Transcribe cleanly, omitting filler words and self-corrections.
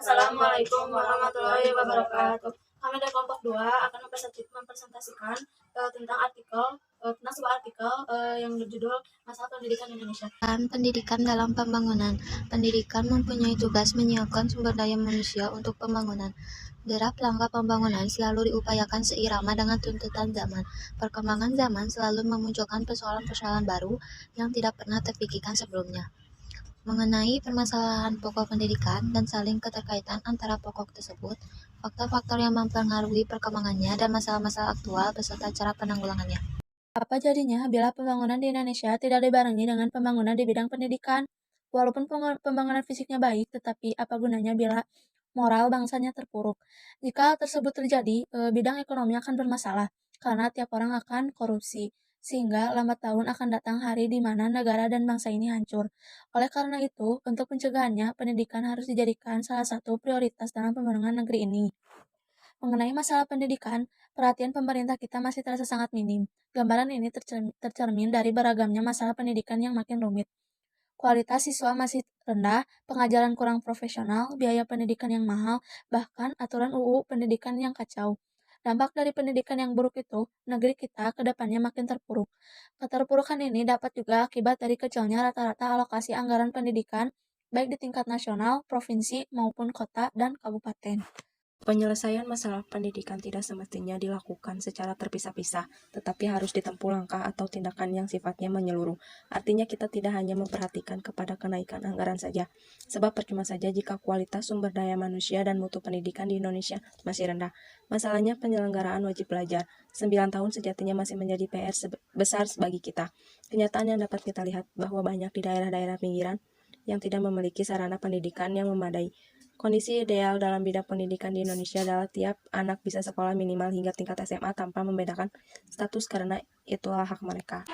Assalamualaikum warahmatullahi wabarakatuh. Kami dari kelompok 2 akan mempresentasikan tentang sebuah artikel yang berjudul Masalah Pendidikan Indonesia. Pendidikan dalam pembangunan. Pendidikan mempunyai tugas menyiapkan sumber daya manusia untuk pembangunan. Derap langkah pembangunan selalu diupayakan seirama dengan tuntutan zaman. Perkembangan zaman selalu memunculkan persoalan-persoalan baru yang tidak pernah terpikirkan sebelumnya. Mengenai permasalahan pokok pendidikan dan saling keterkaitan antara pokok tersebut, faktor-faktor yang mempengaruhi perkembangannya dan masalah-masalah aktual beserta cara penanggulangannya. Apa jadinya bila pembangunan di Indonesia tidak dibarengi dengan pembangunan di bidang pendidikan? Walaupun pembangunan fisiknya baik, tetapi apa gunanya bila moral bangsanya terpuruk? Jika hal tersebut terjadi, bidang ekonomi akan bermasalah karena tiap orang akan korupsi, sehingga lambat laun akan datang hari di mana negara dan bangsa ini hancur. Oleh karena itu, untuk pencegahannya, pendidikan harus dijadikan salah satu prioritas dalam pembangunan negeri ini. Mengenai masalah pendidikan, perhatian pemerintah kita masih terasa sangat minim. Gambaran ini tercermin dari beragamnya masalah pendidikan yang makin rumit. Kualitas siswa masih rendah, pengajaran kurang profesional, biaya pendidikan yang mahal, bahkan aturan UU pendidikan yang kacau. Dampak dari pendidikan yang buruk itu, negeri kita ke depannya makin terpuruk. Keterpurukan ini dapat juga akibat dari kecilnya rata-rata alokasi anggaran pendidikan, baik di tingkat nasional, provinsi, maupun kota dan kabupaten. Penyelesaian masalah pendidikan tidak semestinya dilakukan secara terpisah-pisah, tetapi harus ditempuh langkah atau tindakan yang sifatnya menyeluruh. Artinya kita tidak hanya memperhatikan kepada kenaikan anggaran saja, sebab percuma saja jika kualitas sumber daya manusia dan mutu pendidikan di Indonesia masih rendah. Masalahnya penyelenggaraan wajib belajar. 9 tahun sejatinya masih menjadi PR besar bagi kita. Kenyataan yang dapat kita lihat bahwa banyak di daerah-daerah pinggiran yang tidak memiliki sarana pendidikan yang memadai. Kondisi ideal dalam bidang pendidikan di Indonesia adalah tiap anak bisa sekolah minimal hingga tingkat SMA tanpa membedakan status karena itulah hak mereka.